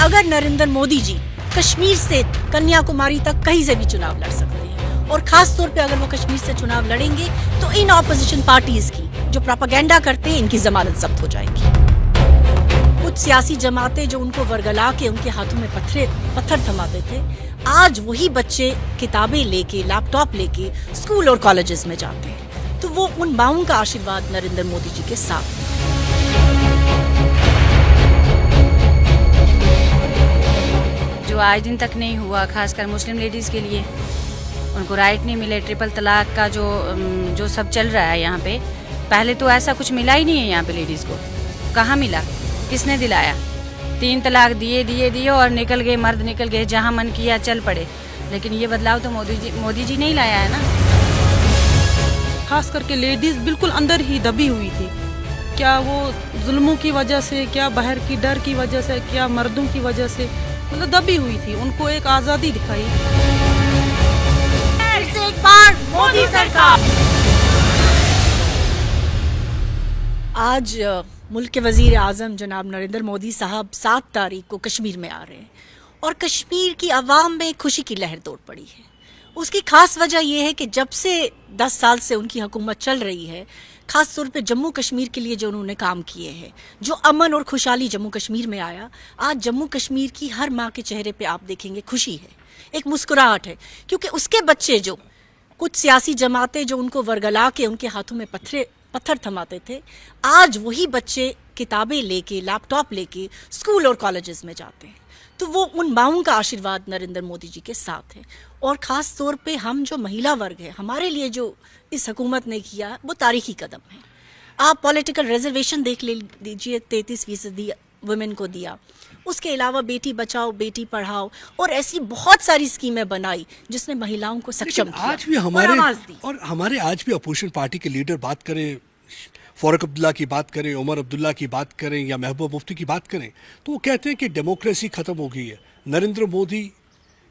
अगर नरेंद्र मोदी जी कश्मीर से कन्याकुमारी तक कहीं से भी चुनाव लड़ सकते हैं, और खास तौर पे अगर वो कश्मीर से चुनाव लड़ेंगे तो इन ऑपोजिशन पार्टीज की जो प्रोपेगेंडा करते हैं इनकी जमानत जब्त हो जाएगी। कुछ सियासी जमातें जो उनको वर्गला के उनके हाथों में पत्थर थमाते थे, आज वही बच्चे किताबें लेके लैपटॉप लेके स्कूल और कॉलेजेस में जाते हैं। तो वो उन माओं का आशीर्वाद नरेंद्र मोदी जी के साथ है। जो आज दिन तक नहीं हुआ, खासकर मुस्लिम लेडीज़ के लिए उनको राइट नहीं मिले, ट्रिपल तलाक का जो सब चल रहा है यहाँ पे, पहले तो ऐसा कुछ मिला ही नहीं है यहाँ पे लेडीज़ को। कहाँ मिला, किसने दिलाया? 3 तलाक दिए और निकल गए, मर्द निकल गए, जहाँ मन किया चल पड़े। लेकिन ये बदलाव तो मोदी जी नहीं लाया है ना। खास करके लेडीज़ बिल्कुल अंदर ही दबी हुई थी। क्या वो जुल्मों की वजह से, क्या बाहर की डर की वजह से, क्या मर्दों की वजह से, मतलब दबी हुई थी। उनको एक आज़ादी दिखाई। एक बार मोदी सरकार। आज मुल्क के वजीर आजम जनाब नरेंद्र मोदी साहब 7 तारीख को कश्मीर में आ रहे हैं और कश्मीर की आवाम में खुशी की लहर दौड़ पड़ी है। उसकी खास वजह यह है कि जब से 10 साल से उनकी हुकूमत चल रही है, खास तौर पे जम्मू कश्मीर के लिए जो उन्होंने काम किए हैं, जो अमन और खुशहाली जम्मू कश्मीर में आया, आज जम्मू कश्मीर की हर माँ के चेहरे पे आप देखेंगे खुशी है, एक मुस्कुराहट है। क्योंकि उसके बच्चे जो कुछ सियासी जमातें जो उनको वर्गला के उनके हाथों में पत्थर थमाते थे, आज वही बच्चे किताबें लेके लैपटॉप लेके स्कूल और कॉलेजेस में जाते हैं। तो वो उन माओं का आशीर्वाद नरेंद्र मोदी जी के साथ है। और ख़ास तौर पे हम जो महिला वर्ग है, हमारे लिए जो इस हुकूमत ने किया वो तारीखी कदम है। आप पॉलिटिकल रिजर्वेशन देख लीजिए, 33% वुमेन को दिया। उसके अलावा बेटी बचाओ बेटी पढ़ाओ और ऐसी बहुत सारी स्कीमें बनाई जिसने महिलाओं को सक्षम किया। आज भी हमारे आज भी अपोजिशन पार्टी के लीडर बात करें, फारूक अब्दुल्ला की बात करें, उमर अब्दुल्ला की बात करें या महबूबा मुफ्ती की बात करें, तो वो कहते हैं कि डेमोक्रेसी खत्म हो गई है, नरेंद्र मोदी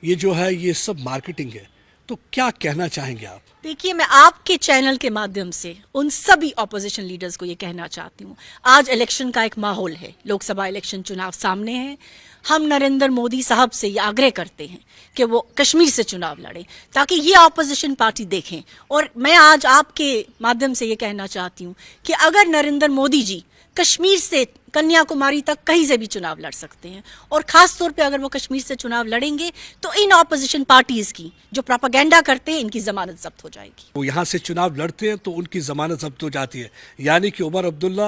ये जो है ये सब मार्केटिंग है। तो क्या कहना चाहेंगे आप? देखिए, मैं आपके चैनल के माध्यम से उन सभी ऑपोजिशन लीडर्स को ये कहना चाहती हूँ, आज इलेक्शन का एक माहौल है, लोकसभा इलेक्शन चुनाव सामने है। हम नरेंद्र मोदी साहब से ये आग्रह करते हैं कि वो कश्मीर से चुनाव लड़ें ताकि ये ऑपोजिशन पार्टी देखें। और मैं आज आपके माध्यम से ये कहना चाहती हूँ कि अगर नरेंद्र मोदी जी कश्मीर से कन्याकुमारी तक कहीं से भी चुनाव लड़ सकते हैं, और खास तौर पे अगर वो कश्मीर से चुनाव लड़ेंगे तो इन ऑपोजिशन पार्टीज की जो प्रोपेगेंडा करते हैं इनकी जमानत जब्त हो जाएगी। वो यहाँ से चुनाव लड़ते हैं तो उनकी जमानत जब्त हो जाती है। यानी कि उमर अब्दुल्ला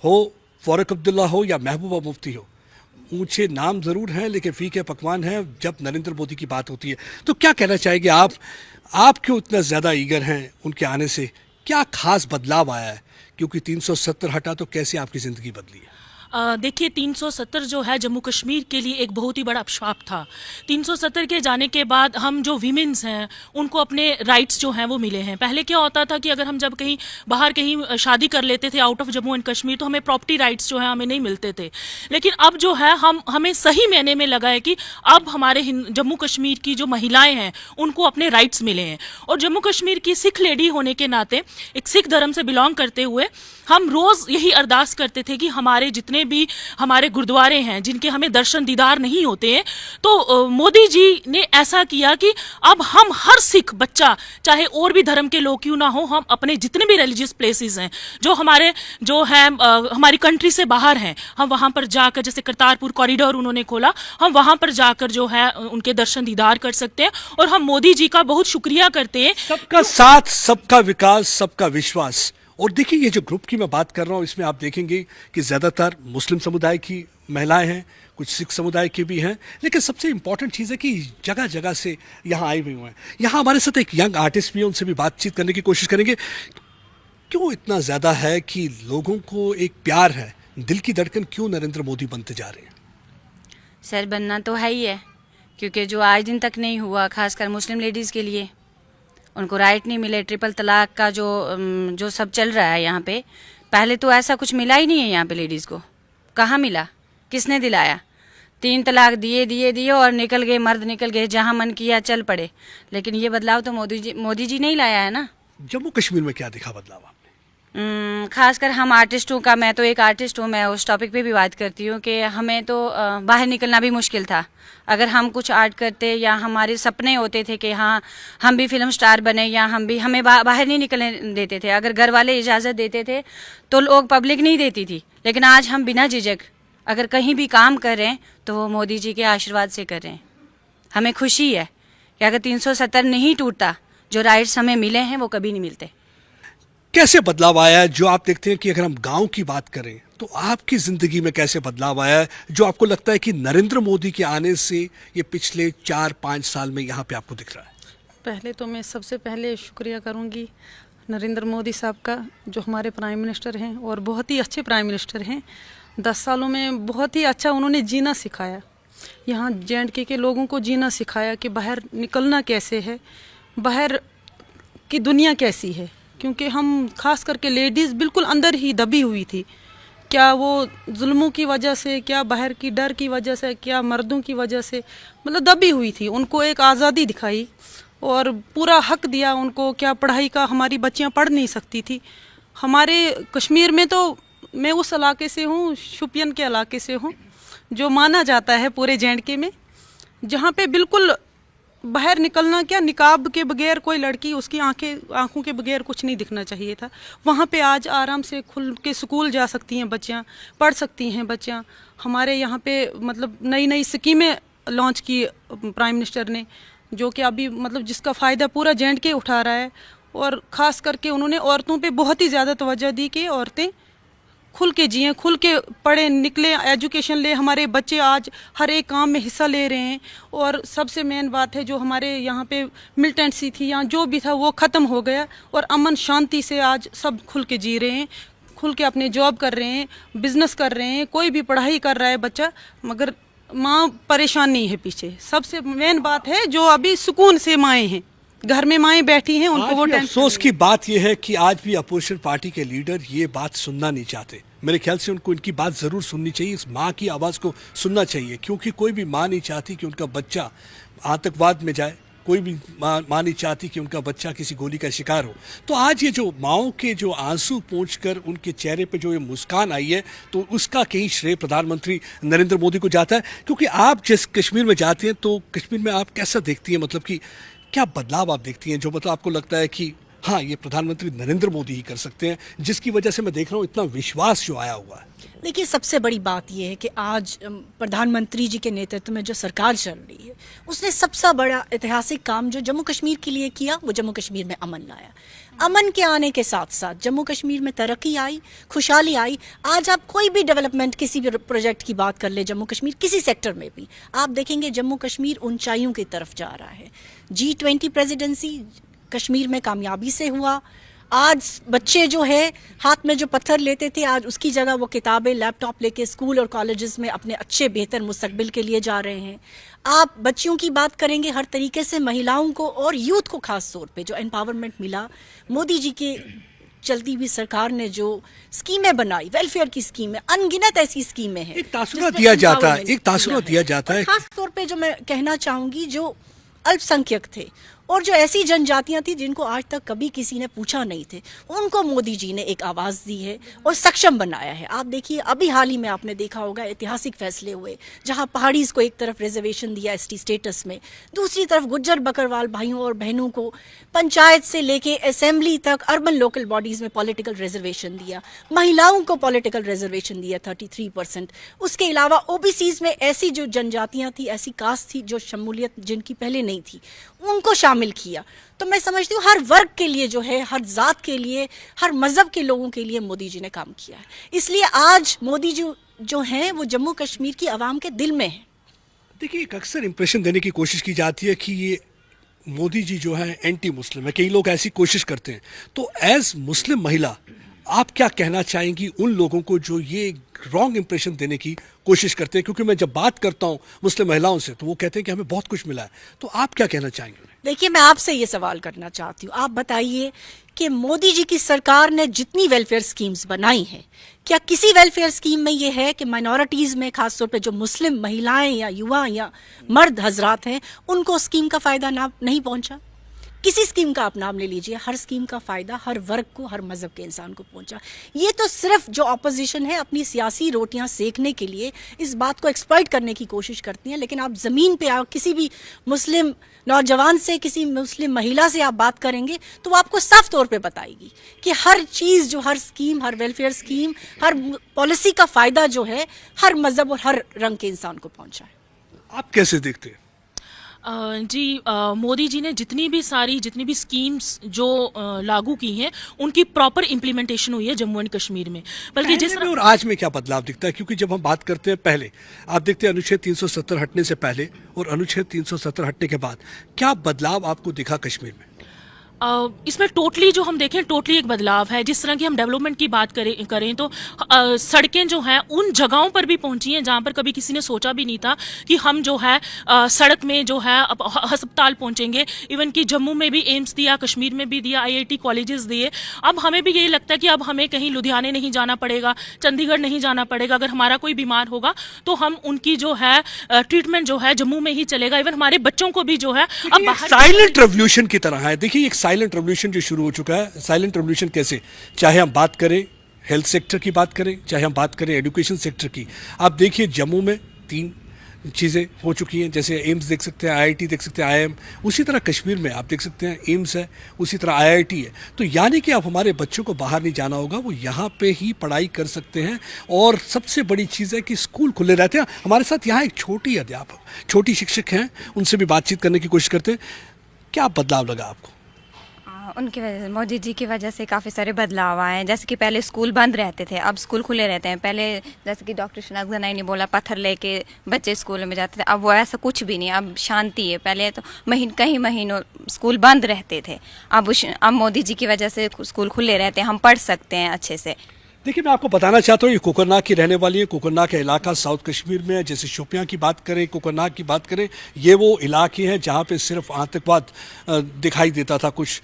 हो, फारूक अब्दुल्ला हो या महबूबा मुफ्ती हो, ऊंचे नाम जरूर हैं लेकिन फीके पकवान हैं जब नरेंद्र मोदी की बात होती है। तो क्या कहना चाहेंगे आप क्यों इतना ज़्यादा ईगर हैं उनके आने से? क्या खास बदलाव आया है? क्योंकि 370 हटा तो कैसे आपकी ज़िंदगी बदली है? देखिए, 370 जो है जम्मू कश्मीर के लिए एक बहुत ही बड़ा अभिशाप था। 370 के जाने के बाद हम जो वीमेंस हैं उनको अपने राइट्स जो हैं वो मिले हैं। पहले क्या होता था कि अगर हम जब कहीं बाहर कहीं शादी कर लेते थे out of Jammu and Kashmir तो हमें प्रॉपर्टी राइट्स जो है हमें नहीं मिलते थे। लेकिन अब जो है हमें सही मायने में लगा है कि अब हमारे जम्मू कश्मीर की जो महिलाएँ हैं उनको अपने राइट्स मिले हैं। और जम्मू कश्मीर की सिख लेडी होने के नाते, एक सिख धर्म से बिलोंग करते हुए, हम रोज़ यही अरदास करते थे कि हमारे जितने भी हमारे गुरुद्वारे हैं जिनके हमें दर्शन दीदार नहीं होते हैं, तो मोदी जी ने ऐसा किया कि अब हम हर सिख बच्चा, चाहे और भी धर्म के लोग क्यों ना हो, हम अपने जितने भी रिलीजियस प्लेसेस हैं जो हैं हमारी कंट्री से बाहर हैं, हम वहाँ पर जाकर, जैसे करतारपुर कॉरिडोर उन्होंने खोला, हम वहाँ पर जाकर जो है उनके दर्शन दीदार कर सकते हैं। और हम मोदी जी का बहुत शुक्रिया करते हैं। सबका साथ, सबका विकास, सबका विश्वास। और देखिए, ये जो ग्रुप की मैं बात कर रहा हूँ इसमें आप देखेंगे कि ज़्यादातर मुस्लिम समुदाय की महिलाएं हैं, कुछ सिख समुदाय की भी हैं, लेकिन सबसे इम्पॉर्टेंट चीज़ है कि जगह जगह से यहाँ आए हुए हैं। यहाँ हमारे साथ एक यंग आर्टिस्ट भी है, उनसे भी बातचीत करने की कोशिश करेंगे। क्यों इतना ज़्यादा है कि लोगों को एक प्यार है, दिल की धड़कन क्यों नरेंद्र मोदी बनते जा रहे हैं? सर, बनना तो है ही है, क्योंकि जो आज दिन तक नहीं हुआ, खासकर मुस्लिम लेडीज़ के लिए उनको राइट नहीं मिले, ट्रिपल तलाक का जो सब चल रहा है यहाँ पे, पहले तो ऐसा कुछ मिला ही नहीं है यहाँ पे लेडीज़ को। कहाँ मिला, किसने दिलाया? 3 तलाक दिए और निकल गए, मर्द निकल गए, जहाँ मन किया चल पड़े। लेकिन ये बदलाव तो मोदी जी नहीं लाया है ना। जम्मू कश्मीर में क्या दिखा बदलाव आपने? खासकर हम आर्टिस्टों का, मैं तो एक आर्टिस्ट हूँ, मैं उस टॉपिक पे भी बात करती हूँ कि हमें तो बाहर निकलना भी मुश्किल था। अगर हम कुछ आर्ट करते या हमारे सपने होते थे कि हाँ हम भी फिल्म स्टार बने, या हमें बाहर नहीं निकलने देते थे। अगर घर वाले इजाज़त देते थे तो लोग, पब्लिक नहीं देती थी। लेकिन आज हम बिना झिझक अगर कहीं भी काम कर रहे हैं तो वो मोदी जी के आशीर्वाद से कर रहे हैं। हमें खुशी है कि अगर 370 नहीं टूटता, जो राइट्स हमें मिले हैं वो कभी नहीं मिलते। कैसे बदलाव आया है जो आप देखते हैं कि अगर हम गांव की बात करें तो आपकी जिंदगी में कैसे बदलाव आया है जो आपको लगता है कि नरेंद्र मोदी के आने से ये पिछले 4-5 साल में यहाँ पे आपको दिख रहा है? पहले तो मैं सबसे पहले शुक्रिया करूँगी नरेंद्र मोदी साहब का, जो हमारे प्राइम मिनिस्टर हैं और बहुत ही अच्छे प्राइम मिनिस्टर हैं। 10 सालों में बहुत ही अच्छा उन्होंने जीना सिखाया, यहाँ JNK के लोगों को जीना सिखाया कि बाहर निकलना कैसे है, बाहर की दुनिया कैसी है। क्योंकि हम खास करके लेडीज़ बिल्कुल अंदर ही दबी हुई थी, क्या वो जुल्मों की वजह से, क्या बाहर की डर की वजह से, क्या मर्दों की वजह से, मतलब दबी हुई थी। उनको एक आज़ादी दिखाई और पूरा हक दिया उनको। क्या पढ़ाई का, हमारी बच्चियां पढ़ नहीं सकती थी। हमारे कश्मीर में तो, मैं उस इलाके से हूँ, शोपियान के इलाके से हूँ, जो माना जाता है पूरे JNK में, जहाँ पे बिल्कुल बाहर निकलना क्या, निकाब के बगैर कोई लड़की, उसकी आंखों के बगैर कुछ नहीं दिखना चाहिए था। वहाँ पे आज आराम से खुल के स्कूल जा सकती हैं बच्चियाँ, पढ़ सकती हैं बच्चियाँ। हमारे यहाँ पे मतलब नई नई स्कीमें लॉन्च की प्राइम मिनिस्टर ने, जो कि अभी मतलब जिसका फ़ायदा पूरा JNK उठा रहा है। और ख़ास करके उन्होंने औरतों पे बहुत ही ज़्यादा तवज्जो दी कि औरतें खुल के जिएं, खुल के पढ़ें, निकलें, एजुकेशन ले। हमारे बच्चे आज हर एक काम में हिस्सा ले रहे हैं। और सबसे मेन बात है, जो हमारे यहाँ पे मिलिटेंसी थी, यहाँ जो भी था वो ख़त्म हो गया और अमन शांति से आज सब खुल के जी रहे हैं, खुल के अपने जॉब कर रहे हैं, बिजनेस कर रहे हैं, कोई भी पढ़ाई कर रहा है बच्चा, मगर माँ परेशान नहीं है पीछे। सबसे मेन बात है, जो अभी सुकून से माएँ हैं, घर में माएँ बैठी हैं, उनको वो टेंशन। अफसोस की बात यह है कि आज भी अपोजिशन पार्टी के लीडर ये बात सुनना नहीं चाहते। मेरे ख्याल से उनको इनकी बात जरूर सुननी चाहिए, इस माँ की आवाज़ को सुनना चाहिए, क्योंकि कोई भी माँ नहीं चाहती कि उनका बच्चा आतंकवाद में जाए, कोई भी माँ नहीं चाहती कि उनका बच्चा किसी गोली का शिकार हो। तो आज ये जो माँओं के जो आंसू पोंछकर उनके चेहरे पे जो ये मुस्कान आई है, तो उसका कहीं श्रेय प्रधानमंत्री नरेंद्र मोदी को जाता है। क्योंकि आप जिस कश्मीर में जाते हैं तो कश्मीर में आप कैसा देखती हैं, मतलब कि क्या बदलाव आप देखती हैं जो मतलब आपको लगता है कि हाँ ये प्रधानमंत्री नरेंद्र मोदी ही कर सकते हैं, जिसकी वजह से मैं देख रहा हूँ इतना विश्वास जो आया हुआ है? देखिए, सबसे बड़ी बात यह है कि आज प्रधानमंत्री जी के नेतृत्व में जो सरकार चल रही है, उसने सबसे बड़ा ऐतिहासिक काम जो जम्मू कश्मीर के लिए किया, वो जम्मू कश्मीर में अमन लाया। अमन के आने के साथ साथ जम्मू कश्मीर में तरक्की आई, खुशहाली आई। आज आप कोई भी डेवलपमेंट, किसी भी प्रोजेक्ट की बात कर ले जम्मू कश्मीर, किसी सेक्टर में भी आप देखेंगे जम्मू कश्मीर ऊंचाइयों की तरफ जा रहा है। G20 प्रेसिडेंसी कश्मीर में कामयाबी से हुआ। आज बच्चे जो है हाथ में जो पत्थर लेते थे, आज उसकी जगह वो किताबें, लैपटॉप लेके स्कूल और कॉलेजेस में अपने अच्छे बेहतर मुस्तकबिल के लिए जा रहे हैं। आप बच्चियों की बात करेंगे, हर तरीके से महिलाओं को और यूथ को खास तौर पे जो एम्पावरमेंट मिला, मोदी जी के चलती हुई सरकार ने जो स्कीमें बनाई, वेलफेयर की स्कीमें, अनगिनत ऐसी स्कीमें हैं। एक तासुरा दिया जाता है, एक तासुरा दिया जाता है। खास तौर पे जो मैं कहना चाहूंगी, जो अल्पसंख्यक थे और जो ऐसी जनजातियां थी जिनको आज तक कभी किसी ने पूछा नहीं थे, उनको मोदी जी ने एक आवाज़ दी है और सक्षम बनाया है। आप देखिए, अभी हाल ही में आपने देखा होगा ऐतिहासिक फैसले हुए, जहां पहाड़ीज को एक तरफ रिजर्वेशन दिया ST स्टेटस में, दूसरी तरफ गुज्जर बकरवाल भाइयों और बहनों को पंचायत से लेके असेंबली तक अर्बन लोकल बॉडीज में पॉलिटिकल रिजर्वेशन दिया, महिलाओं को पॉलिटिकल रिजर्वेशन दिया 33%। उसके अलावा OBCs में ऐसी जो जनजातियाँ थी, ऐसी कास्ट थी जो शमूलियत जिनकी पहले नहीं थी, उनको शामिल किया। तो मैं समझती हूँ हर वर्ग के लिए जो है, हर जात के लिए, हर मजहब के लोगों के लिए मोदी जी ने काम किया है। इसलिए आज मोदी जी जो हैं वो जम्मू कश्मीर की आवाम के दिल में है। देखिए, एक अक्सर इंप्रेशन देने की कोशिश की जाती है कि ये मोदी जी जो है एंटी मुस्लिम है, कई लोग ऐसी कोशिश करते हैं। तो एज मुस्लिम महिला आप क्या कहना चाहेंगी उन लोगों को जो ये रॉन्ग इंप्रेशन देने की कोशिश करते हैं? क्योंकि मैं जब बात करता हूँ मुस्लिम महिलाओं से तो वो कहते हैं कि हमें बहुत कुछ मिला है। तो आप क्या कहना चाहेंगे? देखिए, मैं आपसे ये सवाल करना चाहती हूँ, आप बताइए कि मोदी जी की सरकार ने जितनी वेलफेयर स्कीम्स बनाई हैं, क्या किसी वेलफेयर स्कीम में ये है कि माइनॉरिटीज़ में, खासतौर पे जो मुस्लिम महिलाएं या युवा या मर्द हजरात हैं, उनको स्कीम का फ़ायदा ना नहीं पहुंचा? किसी स्कीम का आप नाम ले लीजिए, हर स्कीम का फायदा हर वर्ग को, हर मजहब के इंसान को पहुंचा। ये तो सिर्फ जो ऑपोजिशन है अपनी सियासी रोटियां सेकने के लिए इस बात को एक्सप्लॉइट करने की कोशिश करती हैं, लेकिन आप जमीन पे आओ, किसी भी मुस्लिम नौजवान से, किसी मुस्लिम महिला से आप बात करेंगे तो वो आपको साफ तौर पे बताएगी कि हर चीज़ जो, हर स्कीम, हर वेलफेयर स्कीम, हर पॉलिसी का फायदा जो है हर मजहब और हर रंग के इंसान को पहुंचा है। आप कैसे देखते हैं? जी, मोदी जी ने जितनी भी स्कीम्स जो लागू की हैं उनकी प्रॉपर इम्प्लीमेंटेशन हुई है जम्मू एंड कश्मीर में। बल्कि जिस पहले में और आज में क्या बदलाव दिखता है? क्योंकि जब हम बात करते हैं पहले, आप देखते हैं अनुच्छेद 370 हटने से पहले और अनुच्छेद 370 हटने के बाद क्या बदलाव आपको दिखा कश्मीर में? इसमें टोटली जो हम देखें, टोटली एक बदलाव है। जिस तरह की हम डेवलपमेंट की बात करें तो सड़कें जो हैं उन जगहों पर भी पहुंची हैं जहां पर कभी किसी ने सोचा भी नहीं था कि हम जो है सड़क में जो है अब अस्पताल पहुंचेंगे। इवन कि जम्मू में भी एम्स दिया, कश्मीर में भी दिया, IIT कॉलेजेस दिए। अब हमें भी यही लगता है कि अब हमें कहीं लुधियाने नहीं जाना पड़ेगा, चंडीगढ़ नहीं जाना पड़ेगा। अगर हमारा कोई बीमार होगा तो हम उनकी जो है ट्रीटमेंट जो है जम्मू में ही चलेगा। इवन हमारे बच्चों को भी जो है अब बाहर साइलेंट रेवोल्यूशन की तरह है। देखिए, एक साइलेंट रेवोल्यूशन जो शुरू हो चुका है। साइलेंट रेवोल्यूशन कैसे? चाहे हम बात करें हेल्थ सेक्टर की बात करें, चाहे हम बात करें एजुकेशन सेक्टर की। आप देखिए जम्मू में 3 चीज़ें हो चुकी हैं, जैसे एम्स देख सकते हैं, IIT देख सकते हैं, IIM। उसी तरह कश्मीर में आप देख सकते हैं एम्स है, उसी तरह IIT है। तो यानी कि अब हमारे बच्चों को बाहर नहीं जाना होगा, वो यहाँ पे ही पढ़ाई कर सकते हैं। और सबसे बड़ी चीज़ है कि स्कूल खुले रहते हैं। हमारे साथ यहाँ एक छोटी अध्यापक, छोटी शिक्षक हैं, उनसे भी बातचीत करने की कोशिश करते हैं। क्या बदलाव लगा आपको? उनकी वजह, मोदी जी की वजह से काफ़ी सारे बदलाव आए हैं। जैसे कि पहले स्कूल बंद रहते थे, अब स्कूल खुले रहते हैं। पहले जैसे कि डॉक्टर शनाक गनाई ने बोला, पत्थर लेके बच्चे स्कूल में जाते थे, अब वो ऐसा कुछ भी नहीं, अब शांति है। पहले तो कई महीनों स्कूल बंद रहते थे, अब मोदी जी की वजह से स्कूल खुले रहते हैं, हम पढ़ सकते हैं अच्छे से। देखिए, मैं आपको बताना चाहता हूँ, ये कोकरनाग की रहने वाली है। कोकरनाग का इलाका साउथ कश्मीर में है। जैसे शोपियां की बात करें, कोकरनाग की बात करें, ये वो इलाके हैं जहाँ पे सिर्फ आतंकवाद दिखाई देता था कुछ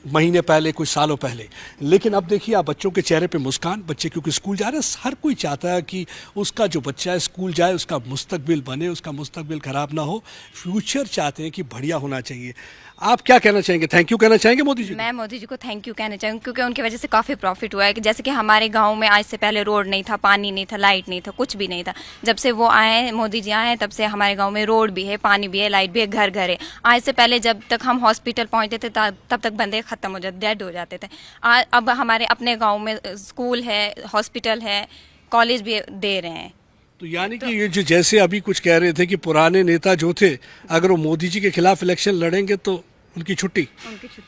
महीने पहले, कुछ सालों पहले। लेकिन अब देखिए, आप बच्चों के चेहरे पे मुस्कान, बच्चे क्योंकि स्कूल जा रहे हैं। हर कोई चाहता है कि उसका जो बच्चा है स्कूल जाए, उसका मुस्तकबिल बने, उसका मुस्तकबिल खराब ना हो। फ्यूचर चाहते हैं कि बढ़िया होना चाहिए। आप क्या कहना चाहेंगे? थैंक यू कहना चाहेंगे मोदी जी? मैं मोदी जी को थैंक यू कहना चाहूँगी, क्योंकि उनकी वजह से काफ़ी प्रॉफिट हुआ है। कि जैसे कि हमारे गांव में आज से पहले रोड नहीं था, पानी नहीं था, लाइट नहीं था, कुछ भी नहीं था। जब से वो आए, मोदी जी आए, तब से हमारे गांव में रोड भी है, पानी भी है, लाइट भी है, घर घर है। आज से पहले जब तक हम हॉस्पिटल पहुँचते थे तब तक बंदे ख़त्म हो जाते, डेड हो जाते थे। अब हमारे अपने गाँव में स्कूल है, हॉस्पिटल है, कॉलेज भी दे रहे हैं। तो यानी कि ये जो, जैसे अभी कुछ कह रहे थे कि पुराने नेता जो थे, अगर वो मोदी जी के खिलाफ इलेक्शन लड़ेंगे तो उनकी छुट्टी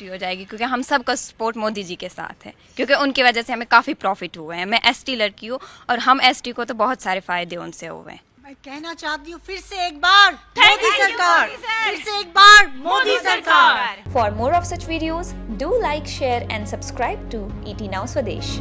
हो जाएगी, क्योंकि हम सबका सपोर्ट मोदी जी के साथ है, क्योंकि उनकी वजह से हमें काफ़ी प्रॉफिट हुए हैं। मैं ST लड़की हूँ और हम ST को तो बहुत सारे फायदे उनसे हुए हैं। मैं कहना चाहती हूँ फिर से एक बार मोदी सरकार, फिर से एक बार मोदी सरकार। For more of such videos, do like, share and subscribe to ET Now Swadesh.